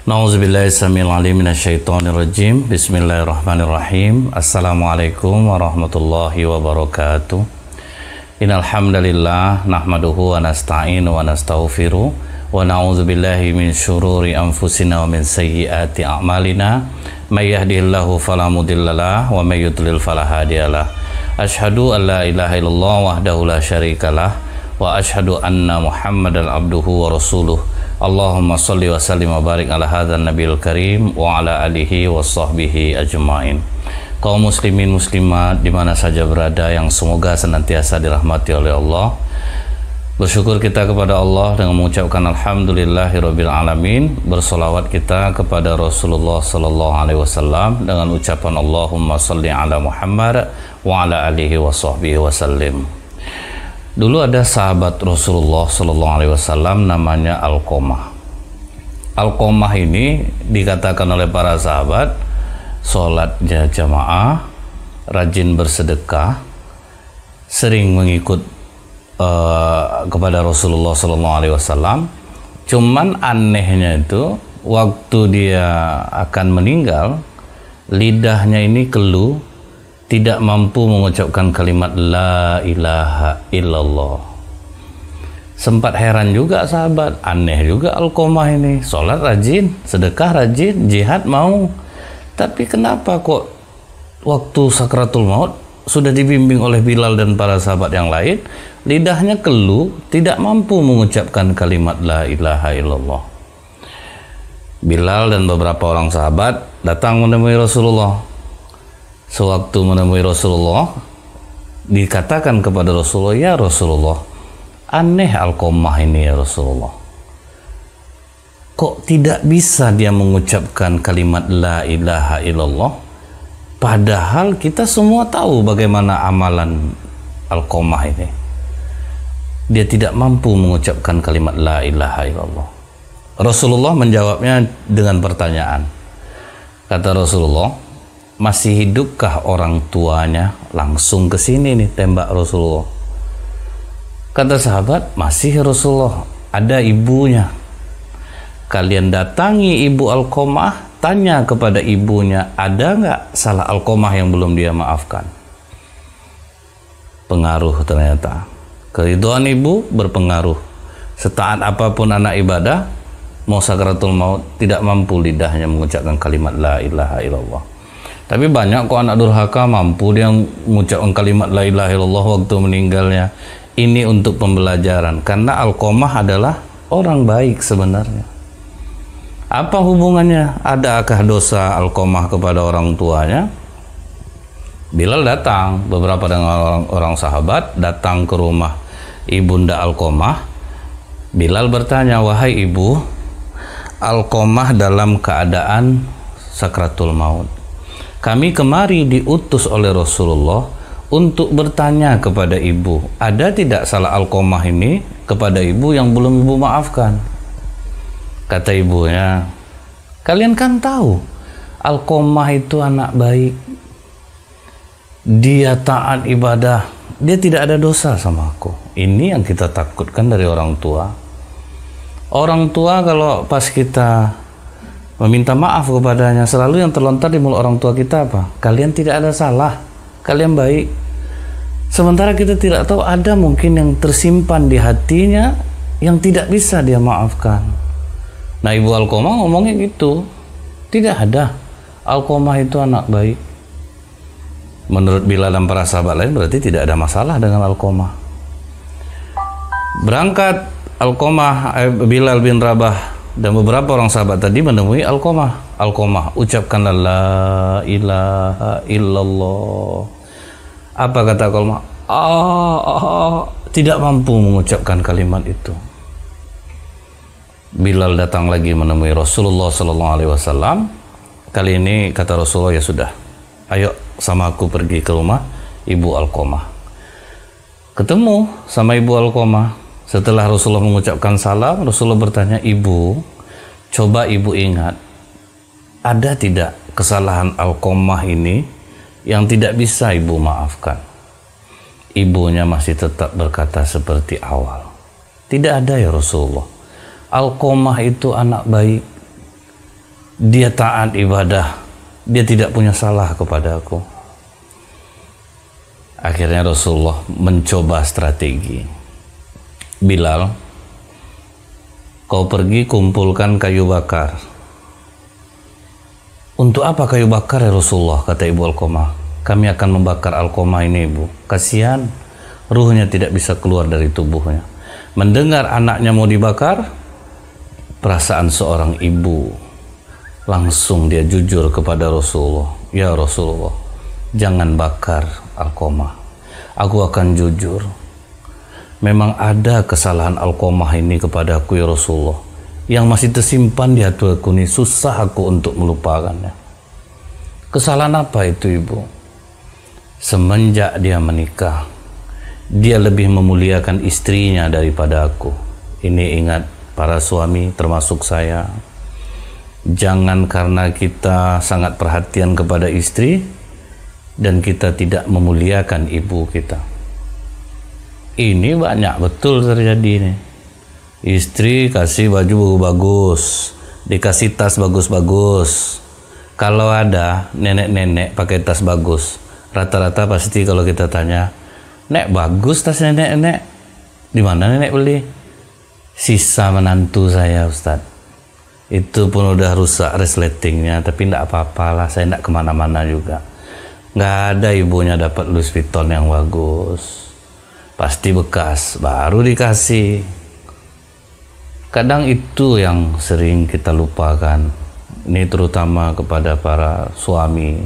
Nauzubillahi samil alim minasyaitonir rajim. Bismillahirrahmanirrahim. Assalamualaikum warahmatullahi wabarakatuh. Innal hamdalillah nahmaduhu wa nasta'inu wa nastaghfiruh wa na'udzubillahi min syururi anfusina wa min sayyiati a'malina. May yahdihillahu fala mudhillalah wa may yudlil fala hadiyalah. Asyhadu an la ilaha illallah wahdahu la syarikalah wa asyhadu anna Muhammadan abduhu wa rasuluh. Allahumma salli wa sallim wa barik ala hadzal nabiyil karim wa ala alihi wa sahbihi ajmain. Kaum muslimin muslimat di mana saja berada yang semoga senantiasa dirahmati oleh Allah. Bersyukur kita kepada Allah dengan mengucapkan alhamdulillahirabbil alamin. Bersolawat kita kepada Rasulullah sallallahu alaihi wasallam dengan ucapan Allahumma salli ala Muhammad wa ala alihi wa sahbihi wasallim. Dulu ada sahabat Rasulullah sallallahu alaihi wasallam namanya Alqamah. Alqamah ini dikatakan oleh para sahabat sholatnya jamaah, rajin bersedekah, sering mengikut kepada Rasulullah sallallahu alaihi wasallam. Cuman anehnya itu waktu dia akan meninggal, lidahnya ini keluh, tidak mampu mengucapkan kalimat la ilaha illallah. Sempat heran juga sahabat, aneh juga Alqamah ini, sholat rajin, sedekah rajin, jihad mau, tapi kenapa kok waktu sakratul maut sudah dibimbing oleh Bilal dan para sahabat yang lain, lidahnya keluh, tidak mampu mengucapkan kalimat la ilaha illallah. Bilal dan beberapa orang sahabat datang menemui Rasulullah. Sewaktu menemui Rasulullah, dikatakan kepada Rasulullah, ya Rasulullah, aneh Alqamah ini ya Rasulullah. Kok tidak bisa dia mengucapkan kalimat la ilaha illallah? Padahal kita semua tahu bagaimana amalan Alqamah ini. Dia tidak mampu mengucapkan kalimat la ilaha illallah. Rasulullah menjawabnya dengan pertanyaan. Kata Rasulullah, masih hidupkah orang tuanya? Langsung ke sini nih tembak Rasulullah. Kata sahabat, masih Rasulullah, ada ibunya. Kalian datangi ibu Alqamah, tanya kepada ibunya, ada nggak salah Alqamah yang belum dia maafkan? Pengaruh ternyata. Keridhaan ibu berpengaruh. Setaat apapun anak ibadah, mau sakratul maut, tidak mampu lidahnya mengucapkan kalimat la ilaha illallah. Tapi banyak kok anak durhaka mampu dia mengucapkan kalimat la ilaha illallah waktu meninggalnya. Ini untuk pembelajaran, karena Alqamah adalah orang baik sebenarnya. Apa hubungannya? Adakah dosa Alqamah kepada orang tuanya? Bilal datang, beberapa dengan orang sahabat datang ke rumah ibunda Alqamah. Bilal bertanya, wahai ibu, Alqamah dalam keadaan sakratul maut. Kami kemari diutus oleh Rasulullah untuk bertanya kepada ibu, ada tidak salah Alqamah ini kepada ibu yang belum ibu maafkan? Kata ibunya, kalian kan tahu Alqamah itu anak baik, dia taat ibadah, dia tidak ada dosa sama aku. Ini yang kita takutkan dari orang tua. Orang tua kalau pas kita meminta maaf kepadanya, selalu yang terlontar di mulut orang tua kita apa? Kalian tidak ada salah, kalian baik. Sementara kita tidak tahu ada mungkin yang tersimpan di hatinya yang tidak bisa dia maafkan. Nah, ibu Alqamah ngomongnya gitu, tidak ada Alqamah itu anak baik. Menurut Bilal dan para sahabat lain berarti tidak ada masalah dengan Alqamah. Berangkat Alqamah, Bilal bin Rabah dan beberapa orang sahabat tadi menemui Alqamah. Alqamah, ucapkanlah la ilaha illallah. Apa kata Alqamah? Tidak mampu mengucapkan kalimat itu. Bilal datang lagi menemui Rasulullah sallallahu alaihi wasallam. Kali ini kata Rasulullah, ya sudah, ayo sama aku pergi ke rumah ibu Alqamah. Ketemu sama ibu Alqamah. Setelah Rasulullah mengucapkan salam, Rasulullah bertanya, ibu, coba ibu ingat, ada tidak kesalahan Alqamah ini yang tidak bisa ibu maafkan? Ibunya masih tetap berkata seperti awal, tidak ada ya Rasulullah. Alqamah itu anak baik, dia taat ibadah, dia tidak punya salah kepada aku. Akhirnya Rasulullah mencoba strategi. Bilal, kau pergi kumpulkan kayu bakar. Untuk apa kayu bakar ya Rasulullah, kata Ibu Alqamah. Kami akan membakar Alqamah ini, Ibu. Kasihan, ruhnya tidak bisa keluar dari tubuhnya. Mendengar anaknya mau dibakar, perasaan seorang ibu, langsung dia jujur kepada Rasulullah. Ya Rasulullah, jangan bakar Alqamah. Aku akan jujur. Memang ada kesalahan Alqamah ini kepada aku ya Rasulullah, yang masih tersimpan di hati aku ini, susah aku untuk melupakannya. Kesalahan apa itu, Ibu? Semenjak dia menikah, dia lebih memuliakan istrinya daripada aku. Ini ingat para suami termasuk saya. Jangan karena kita sangat perhatian kepada istri dan kita tidak memuliakan ibu kita. Ini banyak betul terjadi nih. Istri kasih baju bagus, dikasih tas bagus-bagus. Kalau ada nenek-nenek pakai tas bagus, rata-rata pasti kalau kita tanya, "Nek, bagus tas nenek-nenek. Di mana nenek beli?" Sisa menantu saya, Ustadz. Itu pun udah rusak resletingnya, tapi enggak apa-apalah, saya enggak kemana-mana juga. Nggak ada ibunya dapat Louis Vuitton yang bagus. Pasti bekas, baru dikasih. Kadang itu yang sering kita lupakan. Ini terutama kepada para suami.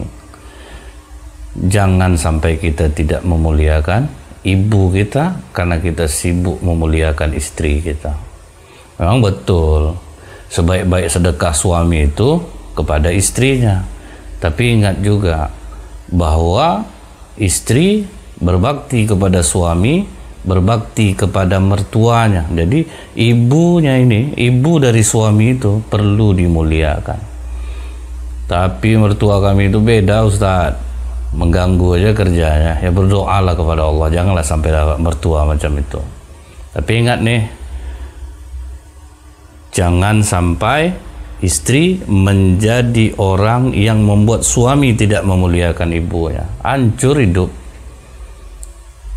Jangan sampai kita tidak memuliakan ibu kita karena kita sibuk memuliakan istri kita. Memang betul, sebaik-baik sedekah suami itu kepada istrinya. Tapi ingat juga bahwa istri berbakti kepada suami, berbakti kepada mertuanya. Jadi ibunya ini, ibu dari suami itu perlu dimuliakan. Tapi mertua kami itu beda, Ustadz, mengganggu aja kerjanya. Ya berdoalah kepada Allah, janganlah sampai dapat mertua macam itu. Tapi ingat nih, jangan sampai istri menjadi orang yang membuat suami tidak memuliakan ibunya. Hancur hidup.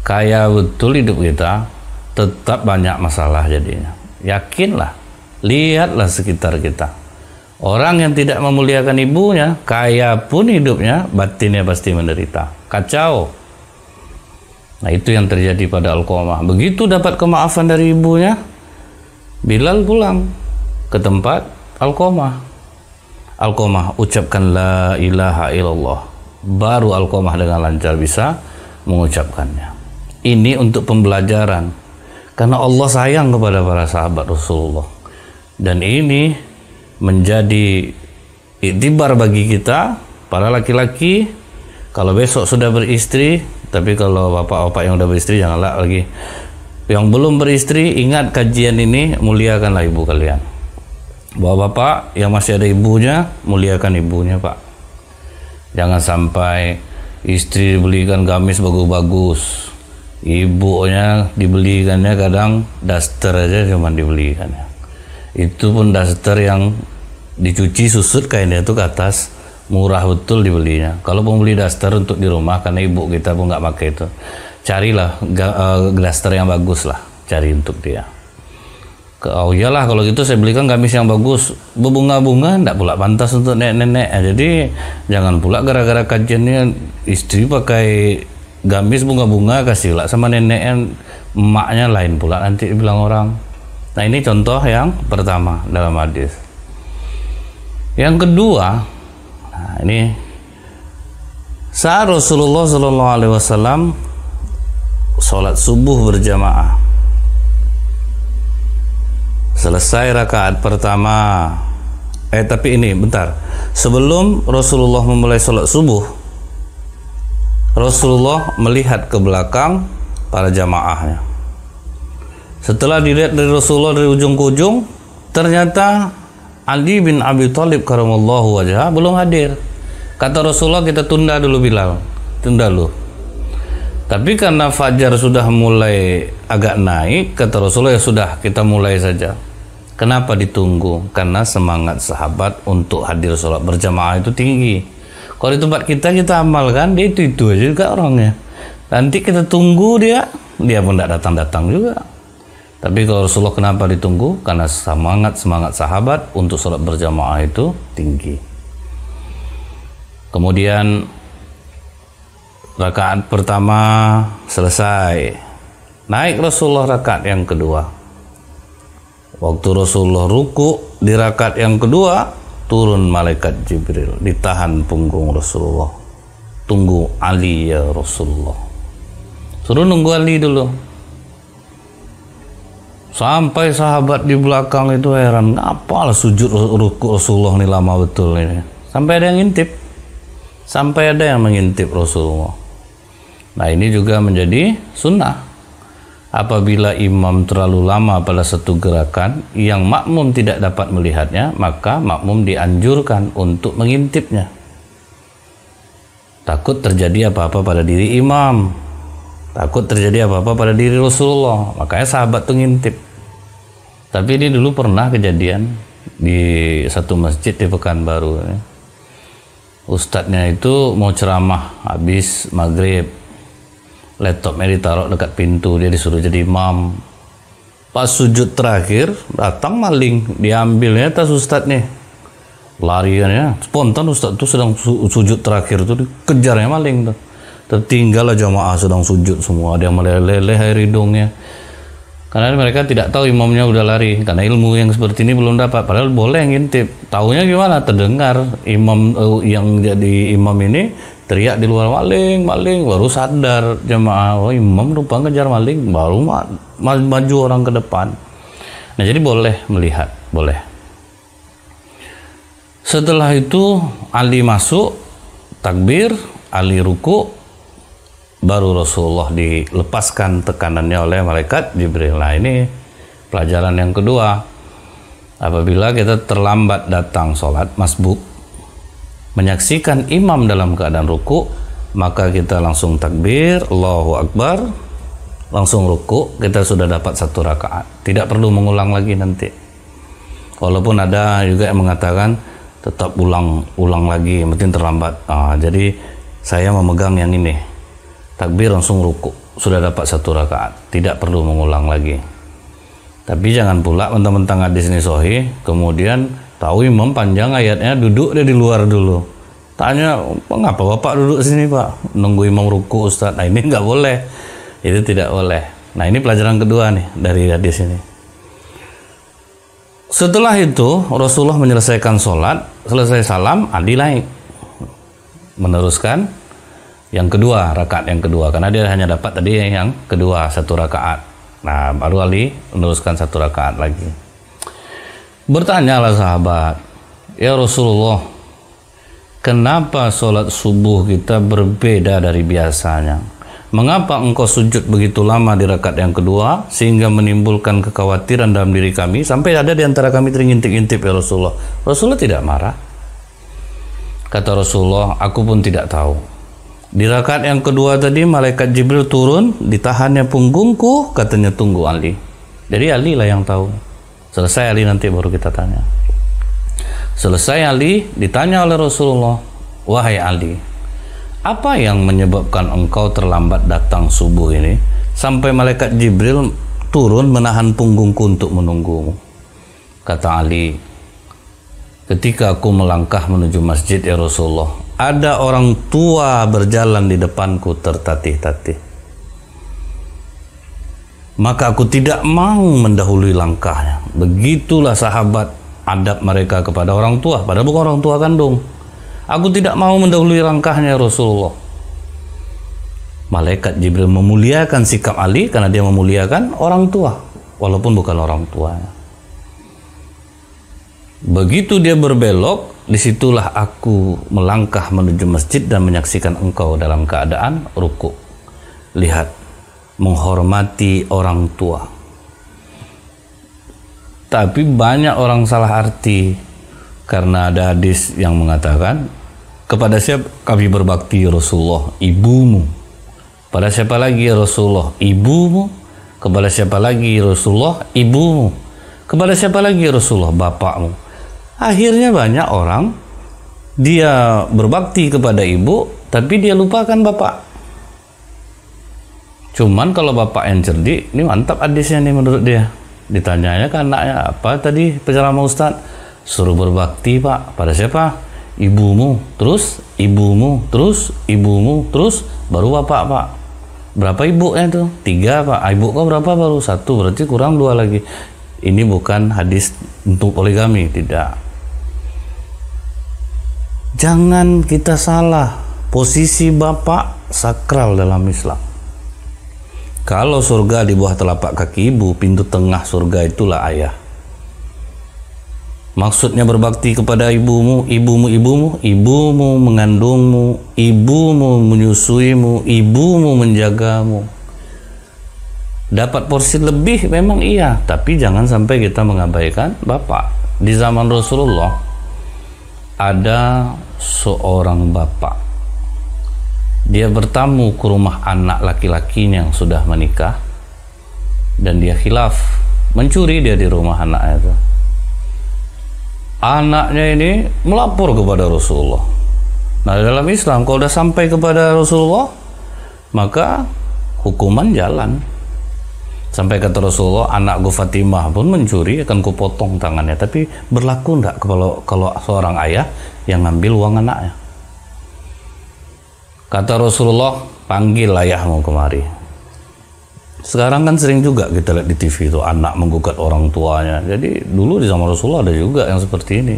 Kaya betul hidup kita, tetap banyak masalah jadinya. Yakinlah, lihatlah sekitar kita. Orang yang tidak memuliakan ibunya, kaya pun hidupnya, batinnya pasti menderita. Kacau. Nah, itu yang terjadi pada Alqamah. Begitu dapat kemaafan dari ibunya, Bilal pulang ke tempat Alqamah. Alqamah ucapkan la ilaha illallah. Baru Alqamah dengan lancar bisa mengucapkannya. Ini untuk pembelajaran. Karena Allah sayang kepada para sahabat Rasulullah. Dan ini menjadi iktibar bagi kita, para laki-laki. Kalau besok sudah beristri, tapi kalau bapak-bapak yang sudah beristri, janganlah lagi. Yang belum beristri, ingat kajian ini, muliakanlah ibu kalian. Bapak-bapak yang masih ada ibunya, muliakan ibunya, Pak. Jangan sampai istri dibelikan gamis bagus-bagus, ibunya dibelikannya kadang daster aja cuman dibelikannya. Itu pun daster yang dicuci susut kainnya itu ke atas, murah betul dibelinya. Kalau mau beli daster untuk di rumah, karena ibu kita pun nggak pakai itu, carilah daster yang bagus lah, cari untuk dia. Oh iyalah, kalau gitu saya belikan gamis yang bagus berbunga-bunga, enggak pula pantas untuk nenek-nenek. Jadi jangan pula gara-gara kajiannya istri pakai gamis bunga-bunga, kasihlah sama neneknya, emaknya lain pula nanti bilang orang. Nah, ini contoh yang pertama dalam hadis. Yang kedua, nah ini saat Rasulullah SAW sholat subuh berjamaah. Selesai rakaat pertama. Tapi ini bentar. Sebelum Rasulullah memulai sholat subuh, Rasulullah melihat ke belakang para jamaahnya. Setelah dilihat dari Rasulullah dari ujung ke ujung, ternyata Ali bin Abi Thalib karamallahu wajhah belum hadir. Kata Rasulullah, kita tunda dulu Bilal, tunda dulu. Tapi karena fajar sudah mulai agak naik, kata Rasulullah, ya sudah kita mulai saja. Kenapa ditunggu? Karena semangat sahabat untuk hadir sholat berjamaah itu tinggi. Kalau di tempat kita amalkan, dia itu aja juga orangnya. Nanti kita tunggu dia pun tidak datang-datang juga. Tapi kalau Rasulullah kenapa ditunggu? Karena semangat sahabat untuk sholat berjamaah itu tinggi. Kemudian rakaat pertama selesai, naik Rasulullah rakaat yang kedua. Waktu Rasulullah ruku di rakaat yang kedua, turun malaikat Jibril, ditahan punggung Rasulullah. Tunggu Ali ya Rasulullah. Suruh nunggu Ali dulu. Sampai sahabat di belakang itu heran, apalah sujud ruku Rasulullah ini lama betul ini. Sampai ada yang ngintip. Sampai ada yang mengintip Rasulullah. Nah, ini juga menjadi sunnah. Apabila imam terlalu lama pada satu gerakan yang makmum tidak dapat melihatnya, maka makmum dianjurkan untuk mengintipnya. Takut terjadi apa-apa pada diri imam, takut terjadi apa-apa pada diri Rasulullah, makanya sahabat tuh ngintip. Tapi ini dulu pernah kejadian di satu masjid di Pekanbaru. Ustadznya itu mau ceramah habis maghrib, laptopnya ditaruh dekat pintu, dia disuruh jadi imam. Pas sujud terakhir, datang maling, diambilnya tas ustadz nih. Lariannya spontan, ustadz tuh sedang sujud terakhir tuh, dikejarnya maling tuh. Tertinggallah jamaah sedang sujud semua, ada yang meleleh air hidungnya. Karena mereka tidak tahu imamnya udah lari, karena ilmu yang seperti ini belum dapat. Padahal boleh ngintip. Taunya gimana? Terdengar imam yang jadi imam ini teriak di luar, maling, baru sadar jemaah, oh imam lupa ngejar maling, baru maju orang ke depan. Nah, jadi boleh melihat, boleh. Setelah itu Ali masuk, takbir, Ali ruku, baru Rasulullah dilepaskan tekanannya oleh malaikat Jibril. Nah, ini pelajaran yang kedua. Apabila kita terlambat datang sholat masbuk, menyaksikan imam dalam keadaan ruku, maka kita langsung takbir, Allahu Akbar, langsung ruku, kita sudah dapat satu rakaat. Tidak perlu mengulang lagi nanti. Walaupun ada juga yang mengatakan tetap ulang lagi, mungkin terlambat. Jadi saya memegang yang ini, takbir langsung ruku, sudah dapat satu rakaat, tidak perlu mengulang lagi. Tapi jangan pula mentang-mentang hadis ini sahih, kemudian tahu imam panjang ayatnya, duduk dia di luar dulu. Tanya, mengapa bapak duduk sini pak? Nunggu imam ruku Ustaz. Nah, ini nggak boleh. Itu tidak boleh. Nah, ini pelajaran kedua nih dari hadis ini. Setelah itu Rasulullah menyelesaikan sholat, selesai salam, Ali naik meneruskan yang kedua, rakaat yang kedua, karena dia hanya dapat tadi yang kedua, satu rakaat. Nah, baru Ali meneruskan satu rakaat lagi. Bertanyalah sahabat, ya Rasulullah, kenapa sholat subuh kita berbeda dari biasanya? Mengapa engkau sujud begitu lama di rakaat yang kedua sehingga menimbulkan kekhawatiran dalam diri kami sampai ada di antara kami terintip-intip ya Rasulullah? Rasulullah tidak marah. Kata Rasulullah, aku pun tidak tahu. Di rakaat yang kedua tadi malaikat Jibril turun, ditahannya punggungku, katanya tunggu Ali. Jadi Ali lah yang tahu. Selesai Ali nanti baru kita tanya. Selesai Ali ditanya oleh Rasulullah, wahai Ali, apa yang menyebabkan engkau terlambat datang subuh ini sampai malaikat Jibril turun menahan punggungku untuk menunggumu? Kata Ali, ketika aku melangkah menuju masjid ya Rasulullah, ada orang tua berjalan di depanku tertatih-tatih. Maka aku tidak mau mendahului langkahnya. Begitulah sahabat adab mereka kepada orang tua, padahal bukan orang tua kandung. Aku tidak mau mendahului langkahnya Rasulullah. Malaikat Jibril memuliakan sikap Ali karena dia memuliakan orang tua, walaupun bukan orang tuanya. Begitu dia berbelok, disitulah aku melangkah menuju masjid dan menyaksikan engkau dalam keadaan ruku. Lihat, menghormati orang tua. Tapi banyak orang salah arti karena ada hadis yang mengatakan, kepada siapa kami berbakti Rasulullah? Ibumu. Pada siapa lagi Rasulullah? Ibumu. Kepada siapa lagi Rasulullah? Ibumu. Kepada siapa lagi ya Rasulullah? Bapakmu. Akhirnya banyak orang dia berbakti kepada ibu, tapi dia lupakan bapak. Cuman kalau bapak yang cerdik, ini mantap hadisnya nih menurut dia. Ditanyanya ke anaknya, apa tadi penceramah Ustaz? Suruh berbakti Pak. Pada siapa? Ibumu, terus ibumu, terus ibumu, terus baru bapak Pak. Berapa ibunya itu? 3 Pak. Ibu kau berapa? Baru 1, berarti kurang 2 lagi. Ini bukan hadis untuk poligami, tidak. Jangan kita salah, posisi bapak sakral dalam Islam. Kalau surga di bawah telapak kaki ibu, pintu tengah surga itulah ayah. Maksudnya berbakti kepada ibumu, ibumu mengandungmu, ibumu menyusuimu, ibumu menjagamu. Dapat porsi lebih memang iya, tapi jangan sampai kita mengabaikan bapak. Di zaman Rasulullah ada seorang bapak. Dia bertamu ke rumah anak laki-lakinya yang sudah menikah, dan dia khilaf, mencuri dia di rumah anaknya itu. Anaknya ini melapor kepada Rasulullah. Nah, dalam Islam kalau sudah sampai kepada Rasulullah, maka hukuman jalan. Sampai kata Rasulullah, anakku Fatimah pun mencuri, akan kupotong tangannya. Tapi berlaku enggak kalau seorang ayah yang ngambil uang anaknya? Kata Rasulullah, panggil ayahmu kemari. Sekarang kan sering juga kita lihat di TV itu anak menggugat orang tuanya. Jadi dulu di zaman Rasulullah ada juga yang seperti ini.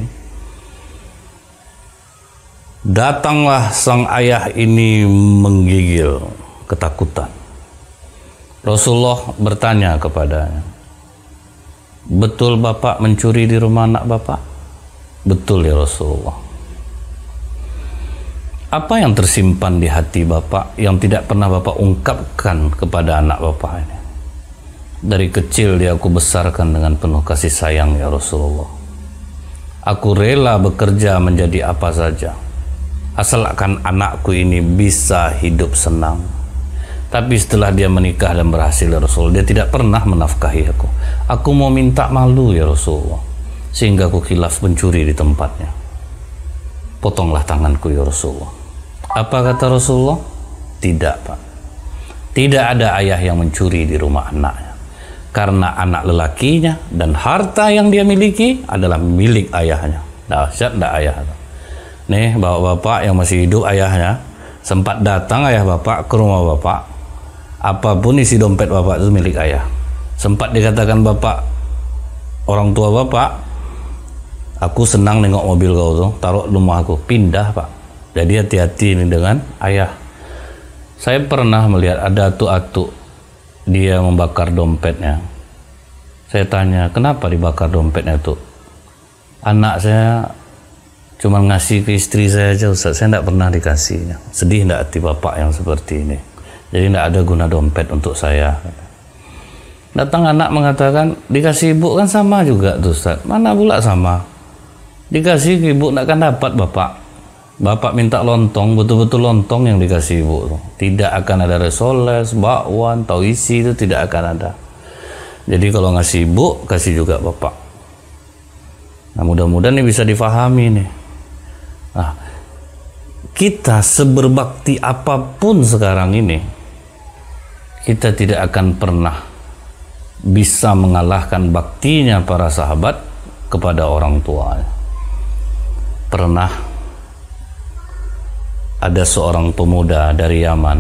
Datanglah sang ayah ini menggigil ketakutan. Rasulullah bertanya kepadanya, betul bapak mencuri di rumah anak bapak? Betul ya Rasulullah. Apa yang tersimpan di hati bapak yang tidak pernah bapak ungkapkan kepada anak bapak ini? Dari kecil dia aku besarkan dengan penuh kasih sayang ya Rasulullah. Aku rela bekerja menjadi apa saja, asalkan anakku ini bisa hidup senang. Tapi setelah dia menikah dan berhasil ya Rasulullah, dia tidak pernah menafkahi aku. Aku mau minta malu ya Rasulullah, sehingga aku khilaf mencuri di tempatnya. Potonglah tanganku ya Rasulullah. Apa kata Rasulullah? Tidak Pak. Tidak ada ayah yang mencuri di rumah anaknya. Karena anak lelakinya dan harta yang dia miliki adalah milik ayahnya. Dahsyat enggak ayah? Nih bapak-bapak yang masih hidup, ayahnya sempat datang ayah bapak ke rumah bapak. Apapun isi dompet bapak itu milik ayah. Sempat dikatakan bapak, orang tua bapak, aku senang nengok mobil kau tuh, taruh di rumah aku, pindah Pak. Jadi hati-hati ini dengan ayah. Saya pernah melihat ada atuk-atuk dia membakar dompetnya. Saya tanya, kenapa dibakar dompetnya tuh? Anak saya cuma ngasih ke istri saya aja Ustaz, saya tidak pernah dikasihnya. Sedih tidak hati bapak yang seperti ini? Jadi tidak ada guna dompet untuk saya. Datang anak mengatakan, dikasih ibu kan sama juga tuh Ustaz. Mana pula sama? Dikasih ke ibu tidak akan dapat bapak. Bapak minta lontong, betul-betul lontong yang dikasih ibu. Tidak akan ada resoles, bakwan, tauisi, itu tidak akan ada. Jadi kalau ngasih ibu, kasih juga bapak. Nah mudah-mudahan ini bisa difahami nih. Nah, kita seberbakti apapun sekarang ini, kita tidak akan pernah bisa mengalahkan baktinya para sahabat kepada orang tuanya. Pernah ada seorang pemuda dari Yaman.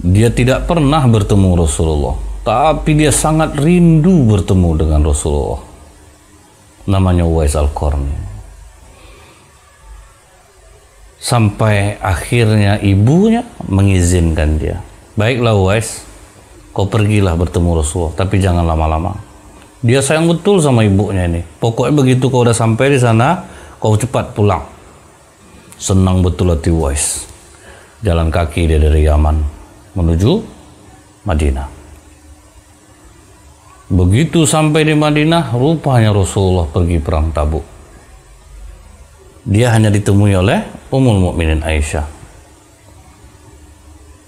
Dia tidak pernah bertemu Rasulullah, tapi dia sangat rindu bertemu dengan Rasulullah. Namanya Uwais Al-Qarni. Sampai akhirnya ibunya mengizinkan dia. Baiklah Uwais, kau pergilah bertemu Rasulullah, tapi jangan lama-lama. Dia sayang betul sama ibunya ini. Pokoknya begitu kau udah sampai di sana, kau cepat pulang. Senang betul hati Uwais. Jalan kaki dia dari Yaman menuju Madinah. Begitu sampai di Madinah, rupanya Rasulullah pergi perang Tabuk. Dia hanya ditemui oleh Ummul Mukminin Aisyah.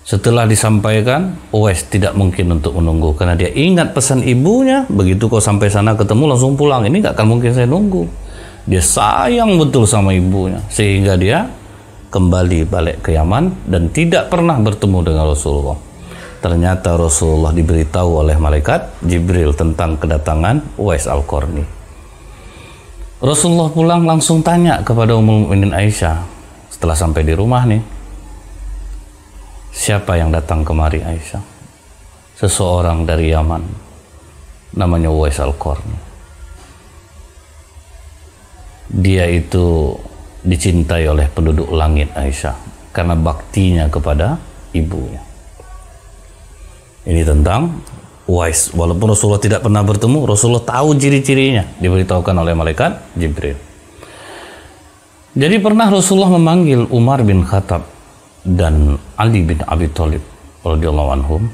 Setelah disampaikan, Uwais tidak mungkin untuk menunggu karena dia ingat pesan ibunya, begitu kau sampai sana ketemu langsung pulang. Ini gak akan mungkin saya nunggu. Dia sayang betul sama ibunya sehingga dia kembali balik ke Yaman dan tidak pernah bertemu dengan Rasulullah. Ternyata Rasulullah diberitahu oleh malaikat Jibril tentang kedatangan Uwais Al-Qarni. Rasulullah pulang langsung tanya kepada Ummul Mukminin Aisyah setelah sampai di rumah nih, siapa yang datang kemari Aisyah? Seseorang dari Yaman, namanya Uwais Al-Qarni. Dia itu dicintai oleh penduduk langit Aisyah karena baktinya kepada ibunya. Ini tentang Uwais. Walaupun Rasulullah tidak pernah bertemu, Rasulullah tahu ciri-cirinya, diberitahukan oleh malaikat Jibril. Jadi pernah Rasulullah memanggil Umar bin Khattab dan Ali bin Abi Thalib radhiyallahu anhum,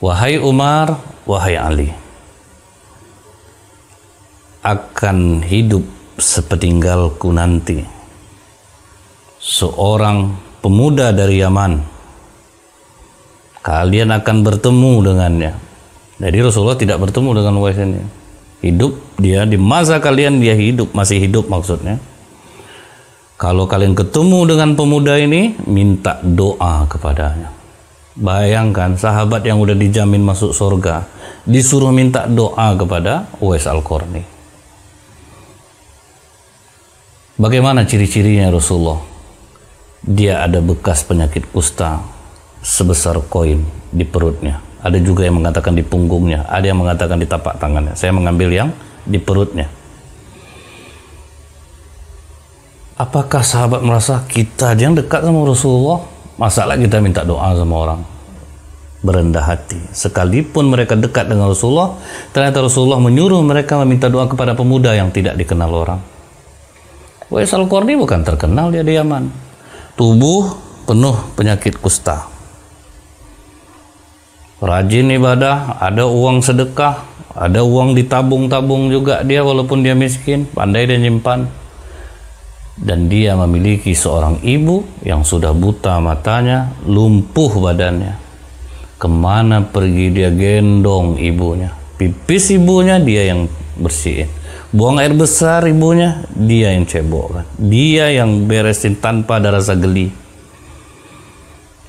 wahai Umar, wahai Ali, akan hidup sepeninggalku nanti seorang pemuda dari Yaman. Kalian akan bertemu dengannya. Jadi Rasulullah tidak bertemu dengan Uwais ini. Hidup dia di masa kalian, dia hidup, masih hidup maksudnya. Kalau kalian ketemu dengan pemuda ini, minta doa kepadanya. Bayangkan sahabat yang udah dijamin masuk surga disuruh minta doa kepada Uwais Al-Qarni. Bagaimana ciri-cirinya Rasulullah? Dia ada bekas penyakit kusta sebesar koin di perutnya. Ada juga yang mengatakan di punggungnya, ada yang mengatakan di tapak tangannya. Saya mengambil yang di perutnya. Apakah sahabat merasa kita yang dekat sama Rasulullah, masalah kita minta doa sama orang? Berendah hati. Sekalipun mereka dekat dengan Rasulullah, ternyata Rasulullah menyuruh mereka meminta doa kepada pemuda yang tidak dikenal orang. Uwais Al-Qarni bukan terkenal, dia di Yaman. Tubuh penuh penyakit kusta. Rajin ibadah, ada uang sedekah, ada uang ditabung-tabung juga dia walaupun dia miskin, pandai dia nyimpan. Dan dia memiliki seorang ibu yang sudah buta matanya, lumpuh badannya. Kemana pergi dia gendong ibunya. Pipis ibunya dia yang bersihin. Buang air besar ibunya, dia yang cebokkan. Dia yang beresin tanpa ada rasa geli.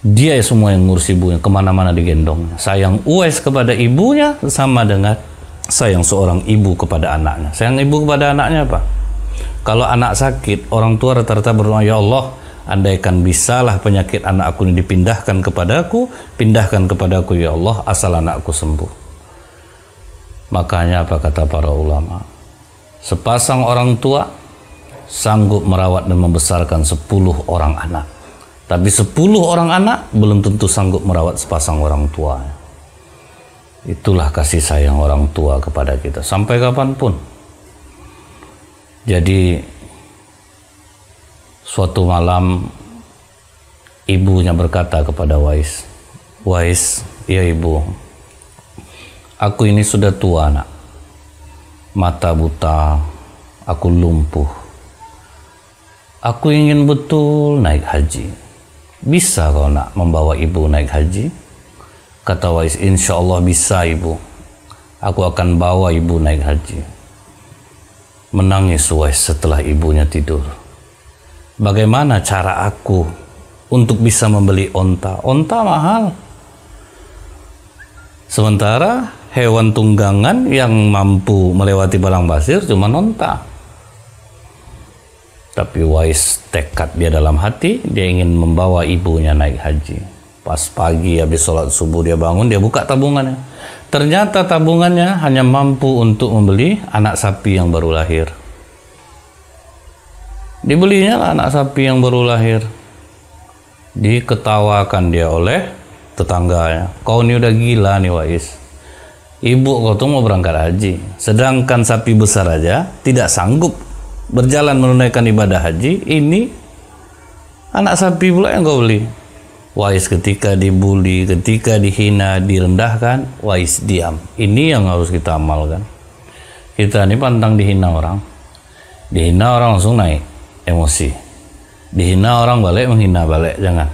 Dia semua yang ngurus ibunya, kemana-mana digendong. Sayang Uwais kepada ibunya sama dengan sayang seorang ibu kepada anaknya. Sayang ibu kepada anaknya apa? Kalau anak sakit, orang tua rata-rata berdoa, ya Allah, andaikan bisalah penyakit anak aku ini dipindahkan kepadaku, pindahkan kepadaku ya Allah, asal anakku sembuh. Makanya apa kata para ulama? Sepasang orang tua sanggup merawat dan membesarkan 10 orang anak. Tapi 10 orang anak belum tentu sanggup merawat sepasang orang tua. Itulah kasih sayang orang tua kepada kita sampai kapanpun. Jadi suatu malam ibunya berkata kepada Uwais, Uwais, ya ibu, aku ini sudah tua nak, mata buta, aku lumpuh, aku ingin betul naik haji. Bisa kau nak membawa ibu naik haji? Kata Uwais, insya Allah bisa ibu, aku akan bawa ibu naik haji. Menangis Uwais setelah ibunya tidur. Bagaimana cara aku untuk bisa membeli onta? Onta mahal. Sementara hewan tunggangan yang mampu melewati padang pasir cuma onta. Tapi Uwais tekad dia dalam hati, dia ingin membawa ibunya naik haji. Pas pagi habis sholat subuh dia bangun, dia buka tabungannya. Ternyata tabungannya hanya mampu untuk membeli anak sapi yang baru lahir. Dibelinya lah anak sapi yang baru lahir. Diketawakan dia oleh tetangganya. Kau ini udah gila nih Uwais. Ibu kau tuh mau berangkat haji, sedangkan sapi besar aja tidak sanggup berjalan menunaikan ibadah haji. Ini anak sapi pula yang kau beli. Uwais ketika dibuli, ketika dihina, direndahkan, Uwais diam. Ini yang harus kita amalkan. Kita ini pantang dihina orang. Dihina orang langsung naik emosi. Dihina orang balik menghina balik, jangan.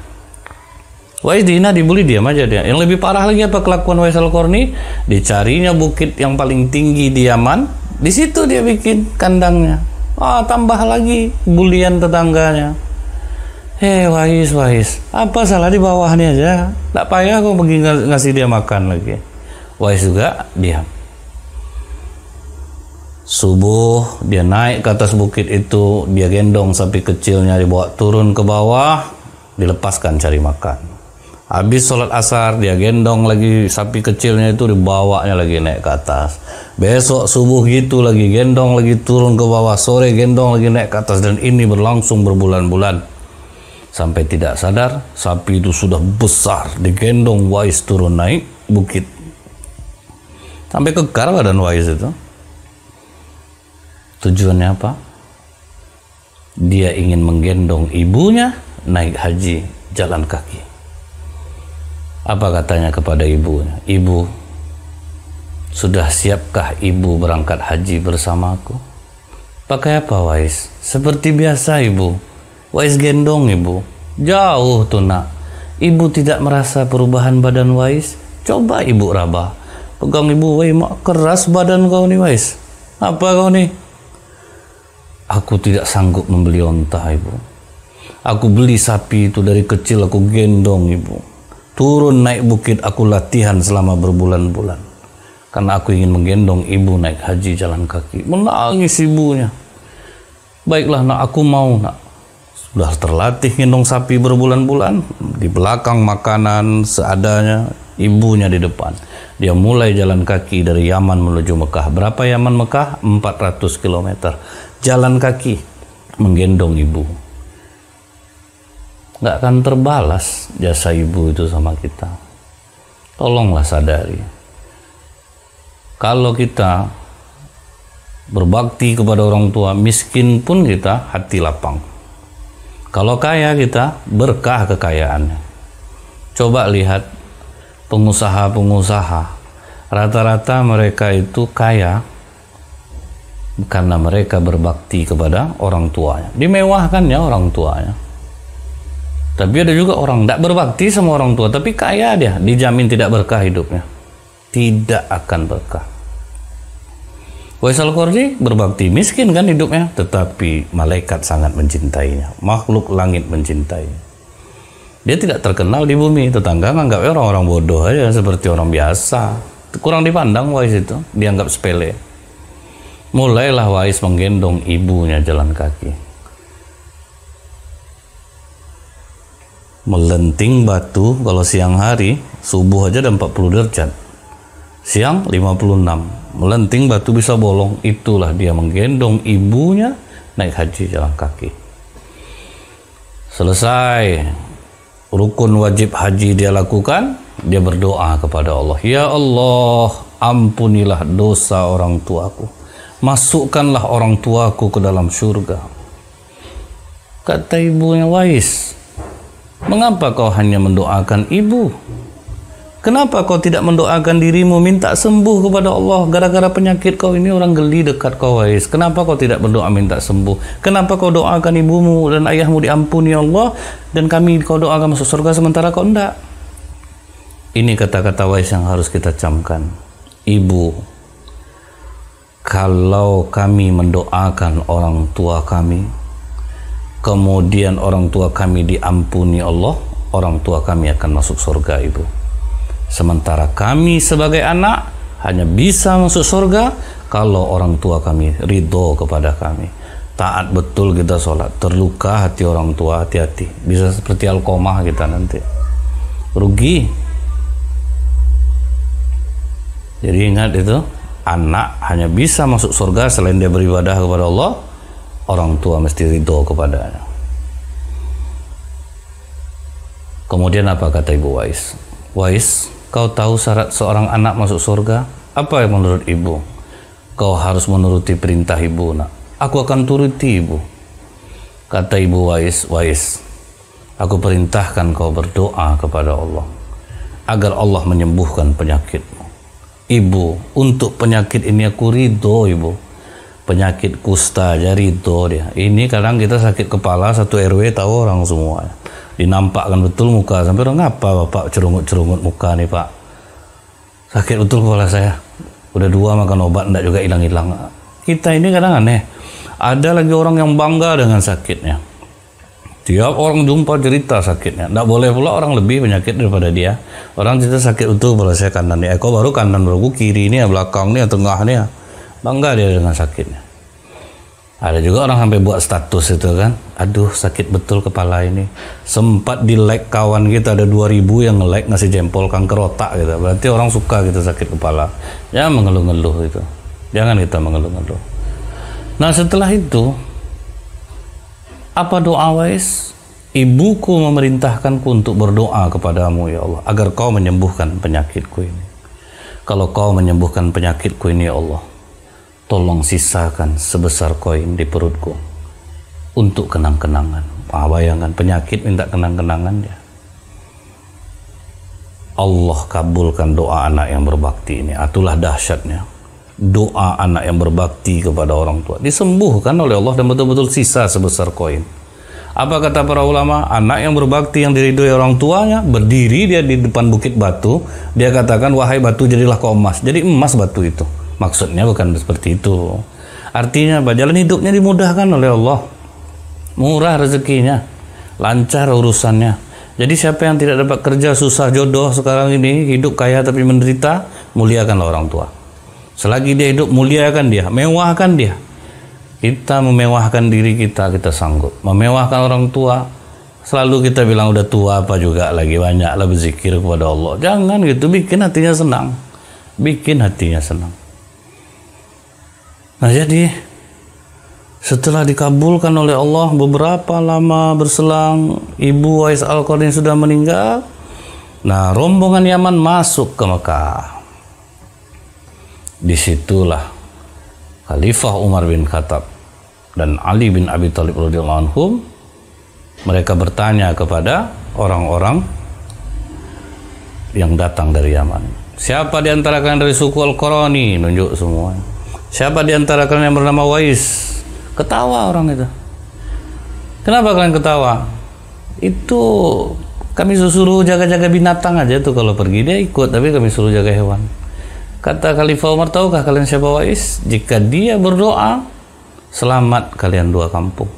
Wais dihina, dibully, diam aja dia. Yang lebih parah lagi apa kelakuan Wais Al-Qarni? Dicarinya bukit yang paling tinggi di Yaman, di situ dia bikin kandangnya. Tambah lagi bulian tetangganya. Wais, apa salah di bawahnya aja? Tak payah kau pergi ngasih dia makan lagi. Wais juga diam. Subuh dia naik ke atas bukit itu, dia gendong sapi kecilnya, dibawa turun ke bawah, dilepaskan cari makan. Habis sholat asar dia gendong lagi sapi kecilnya itu, dibawanya lagi naik ke atas. Besok subuh gitu lagi gendong lagi turun ke bawah, sore gendong lagi naik ke atas, dan ini berlangsung berbulan-bulan. Sampai tidak sadar sapi itu sudah besar, digendong Wais turun naik bukit. Sampai kekar badan Wais itu. Tujuannya apa? Dia ingin menggendong ibunya naik haji jalan kaki. Apa katanya kepada ibunya? Ibu, sudah siapkah ibu berangkat haji bersamaku? Pakai apa Wais? Seperti biasa ibu. Wais gendong ibu. Jauh tuh nak. Ibu tidak merasa perubahan badan Wais. Coba ibu raba. Pegang ibu, Wais, mak keras badan kau nih Wais. Apa kau nih? Aku tidak sanggup membeli onta ibu. Aku beli sapi itu dari kecil, aku gendong ibu. Turun naik bukit aku latihan selama berbulan-bulan. Karena aku ingin menggendong ibu naik haji jalan kaki. Menangis ibunya. Baiklah nak, aku mau nak. Sudah terlatih gendong sapi berbulan-bulan. Di belakang makanan seadanya, ibunya di depan. Dia mulai jalan kaki dari Yaman menuju Mekah. Berapa Yaman Mekah? 400 km. Jalan kaki menggendong ibu. Nggak akan terbalas jasa ibu itu sama kita. Tolonglah sadari. Kalau kita berbakti kepada orang tua, miskin pun kita hati lapang. Kalau kaya kita berkah kekayaannya. Coba lihat pengusaha-pengusaha. Rata-rata mereka itu kaya karena mereka berbakti kepada orang tuanya. Dimewahkan ya orang tuanya. Tapi ada juga orang tidak berbakti sama orang tua, tapi kaya dia, dijamin tidak berkah hidupnya. Tidak akan berkah. Wais Al-Qarni berbakti, miskin kan hidupnya, tetapi malaikat sangat mencintainya, makhluk langit mencintainya. Dia tidak terkenal di bumi, tetangga menganggapnya orang-orang bodoh aja, seperti orang biasa. Kurang dipandang Wais itu, dianggap sepele. Mulailah Wais menggendong ibunya jalan kaki. Melenting batu kalau siang hari, subuh aja ada 40 derajat. Siang 56. Melenting batu bisa bolong. Itulah dia menggendong ibunya naik haji jalan kaki. Selesai rukun wajib haji dia lakukan, dia berdoa kepada Allah. Ya Allah, ampunilah dosa orang tuaku. Masukkanlah orang tuaku ke dalam surga. Kata ibunya Wais, mengapa kau hanya mendoakan ibu? Kenapa kau tidak mendoakan dirimu, minta sembuh kepada Allah? Gara-gara penyakit kau ini orang geli dekat kau Wais. Kenapa kau tidak berdoa minta sembuh? Kenapa kau doakan ibumu dan ayahmu diampuni Allah, dan kami kau doakan masuk surga sementara kau enggak? Ini kata-kata Wais yang harus kita camkan. Ibu, kalau kami mendoakan orang tua kami, kemudian orang tua kami diampuni Allah, orang tua kami akan masuk surga ibu. Sementara kami sebagai anak hanya bisa masuk surga kalau orang tua kami ridho kepada kami. Taat betul kita sholat, terluka hati orang tua, hati-hati. Bisa seperti Alqamah kita nanti. Rugi. Jadi ingat itu, anak hanya bisa masuk surga selain dia beribadah kepada Allah, orang tua mesti ridho kepadanya. Kemudian apa kata Ibu Wais? Wais, kau tahu syarat seorang anak masuk surga? Apa yang menurut ibu? Kau harus menuruti perintah ibu nak. Aku akan turuti ibu. Kata Ibu Wais, Wais, aku perintahkan kau berdoa kepada Allah agar Allah menyembuhkan penyakitmu. Ibu, untuk penyakit ini aku ridho ibu. Penyakit kusta aja ridho dia. Ini kadang kita sakit kepala, satu RW tahu orang semua. dinampakkan betul muka sampai orang, ngapa bapak cerungut-cerungut muka nih pak, sakit betul kepala saya, udah 2 makan obat enggak juga hilang-hilang. Kita ini kadang aneh, ada lagi orang yang bangga dengan sakitnya, tiap orang jumpa cerita sakitnya, enggak boleh pula orang lebih penyakit daripada dia. Orang cerita sakit betul kepala saya kanan nih, kok baru kanan, baru kiri nih, belakang nih, tengah nih, bangga dia dengan sakitnya. Ada juga orang sampai buat status itu kan, aduh sakit betul kepala ini. Sempat di like kawan kita ada 2000 yang nge-like ngasih jempol kanker otak gitu. Berarti orang suka gitu sakit kepala. Jangan mengeluh-ngeluh itu. Jangan kita mengeluh-ngeluh. Nah setelah itu, apa doa Wais? Ibuku memerintahkanku untuk berdoa kepadamu ya Allah, agar kau menyembuhkan penyakitku ini. Kalau kau menyembuhkan penyakitku ini ya Allah, tolong sisakan sebesar koin di perutku untuk kenang-kenangan. Bayangkan penyakit minta kenang-kenangan ya. Allah kabulkan doa anak yang berbakti ini. Itulah dahsyatnya. Doa anak yang berbakti kepada orang tua disembuhkan oleh Allah dan betul-betul sisa sebesar koin. Apa kata para ulama? Anak yang berbakti yang diridhoi orang tuanya, berdiri dia di depan bukit batu, dia katakan, wahai batu jadilah kau emas. Jadi emas batu itu. Maksudnya bukan seperti itu. Artinya jalan hidupnya dimudahkan oleh Allah. Murah rezekinya, lancar urusannya. Jadi siapa yang tidak dapat kerja, susah jodoh sekarang ini, hidup kaya tapi menderita, muliakanlah orang tua. Selagi dia hidup, muliakan dia, mewahkan dia. Kita memewahkan diri kita sanggup. Memewahkan orang tua, selalu kita bilang udah tua apa juga lagi, banyaklah berzikir kepada Allah. Jangan gitu, bikin hatinya senang. Bikin hatinya senang. Nah jadi setelah dikabulkan oleh Allah, beberapa lama berselang, Ibu Wais Al-Qarni sudah meninggal. Nah rombongan Yaman masuk ke Mekah. Disitulah Khalifah Umar bin Khattab dan Ali bin Abi Thalib radhiyallahu anhum, mereka bertanya kepada orang-orang yang datang dari Yaman, siapa di antara kalian dari suku Al-Qarni? Nunjuk semua. Siapa di antara kalian yang bernama Wais? Ketawa orang itu. Kenapa kalian ketawa? Itu kami suruh jaga-jaga binatang aja tuh, kalau pergi dia ikut, tapi kami suruh jaga hewan. Kata Khalifah Umar, tahukah kalian siapa Wais? Jika dia berdoa, selamat kalian 2 kampung.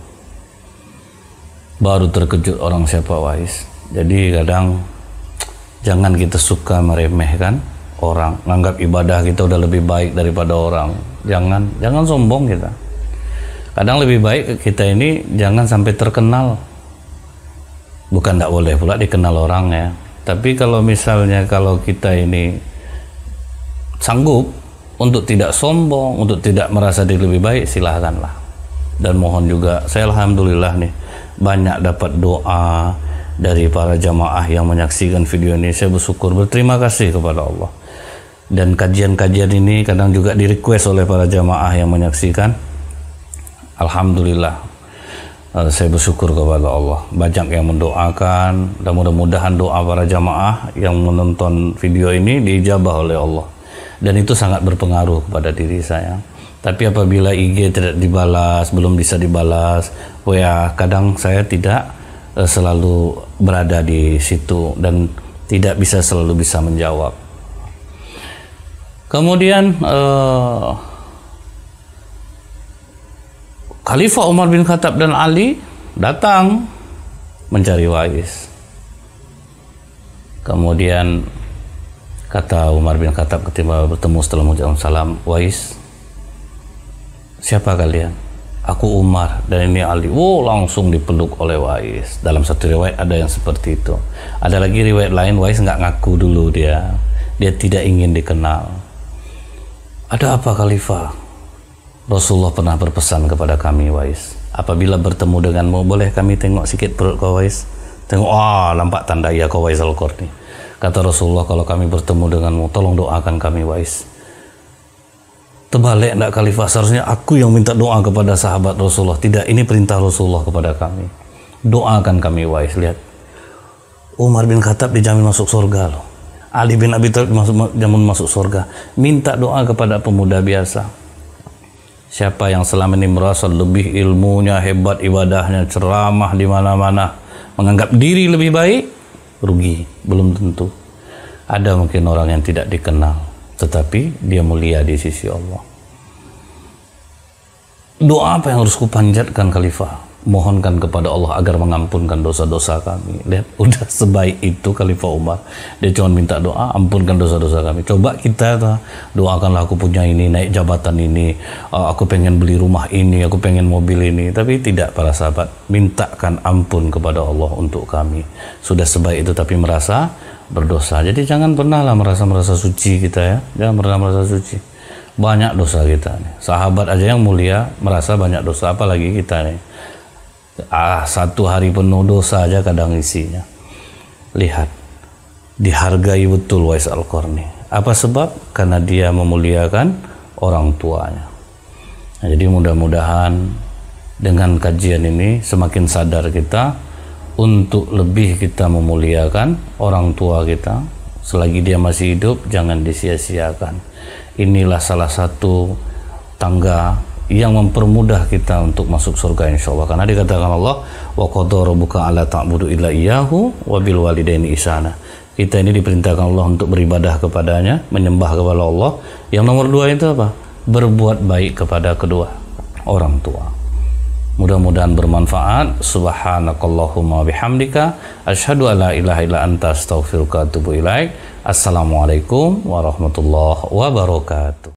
Baru terkejut orang siapa Wais. Jadi kadang jangan kita suka meremehkan orang, menganggap ibadah kita udah lebih baik daripada orang. Jangan sombong kita. Kadang lebih baik kita ini jangan sampai terkenal. Bukan tidak boleh pula dikenal orang ya. Tapi kalau misalnya kalau kita ini sanggup untuk tidak sombong, untuk tidak merasa diri lebih baik, silahkanlah. Dan mohon juga, saya alhamdulillah nih banyak dapat doa dari para jamaah yang menyaksikan video ini. Saya bersyukur, berterima kasih kepada Allah. Dan kajian-kajian ini kadang juga di-request oleh para jamaah yang menyaksikan. Alhamdulillah, saya bersyukur kepada Allah. Banyak yang mendoakan, dan mudah-mudahan doa para jamaah yang menonton video ini diijabah oleh Allah. Dan itu sangat berpengaruh kepada diri saya. Tapi apabila IG tidak dibalas, belum bisa dibalas, WA kadang saya tidak selalu berada di situ dan tidak bisa selalu bisa menjawab. Kemudian Khalifah Umar bin Khattab dan Ali datang mencari Wais. Kemudian kata Umar bin Khattab ketika bertemu setelah mengucapkan salam, Wais, siapa kalian? Aku Umar dan ini Ali. Langsung dipeluk oleh Wais. Dalam satu riwayat ada yang seperti itu. Ada lagi riwayat lain, Wais nggak ngaku dulu dia tidak ingin dikenal. Ada apa Khalifah? Rasulullah pernah berpesan kepada kami Wais, apabila bertemu denganmu, boleh kami tengok sikit perut kau Wais? Tengok, nampak tanda ya kau Wais Al-Qarni. Kata Rasulullah, kalau kami bertemu denganmu, tolong doakan kami Wais. Terbalik enggak Khalifah? Seharusnya aku yang minta doa kepada sahabat Rasulullah. Tidak, ini perintah Rasulullah kepada kami. Doakan kami Wais. Lihat, Umar bin Khattab dijamin masuk surga loh. Ali bin Abi Thalib jamin masuk surga. Minta doa kepada pemuda biasa. Siapa yang selama ini merasa lebih ilmunya, hebat ibadahnya, ceramah di mana-mana, menganggap diri lebih baik, rugi. Belum tentu. Ada mungkin orang yang tidak dikenal, tetapi dia mulia di sisi Allah. Doa apa yang harus kupanjatkan Khalifah? Mohonkan kepada Allah agar mengampunkan dosa-dosa kami. Lihat, udah sebaik itu Khalifah Umar. Dia cuma minta doa, ampunkan dosa-dosa kami. Coba kita doakanlah aku punya ini, naik jabatan ini, aku pengen beli rumah ini, aku pengen mobil ini. Tapi tidak, para sahabat, mintakan ampun kepada Allah untuk kami. Sudah sebaik itu tapi merasa berdosa. Jadi jangan pernahlah merasa suci kita ya. Jangan pernah merasa suci. Banyak dosa kita nih. Sahabat aja yang mulia merasa banyak dosa, apalagi kita nih. Satu hari penuh dosa aja kadang isinya. Lihat, dihargai betul Wais Al-Qarni. Apa sebab? Karena dia memuliakan orang tuanya. Nah, jadi mudah-mudahan dengan kajian ini semakin sadar kita untuk lebih kita memuliakan orang tua kita. Selagi dia masih hidup, jangan disia-siakan. Inilah salah satu tangga yang mempermudah kita untuk masuk surga insyaallah. Karena dikatakan Allah, wa qadara rabbuka alla ta'budu illa iyyahu wa bil walidaini ihsana. Kita ini diperintahkan Allah untuk beribadah kepadanya, menyembah kepada Allah. Yang nomor 2 itu apa? Berbuat baik kepada kedua orang tua. Mudah-mudahan bermanfaat. Subhanakallahumma bihamdika asyhadu alla ilaha illa anta astaghfiruka wa atubu ilaik. Assalamualaikum warahmatullahi wabarakatuh.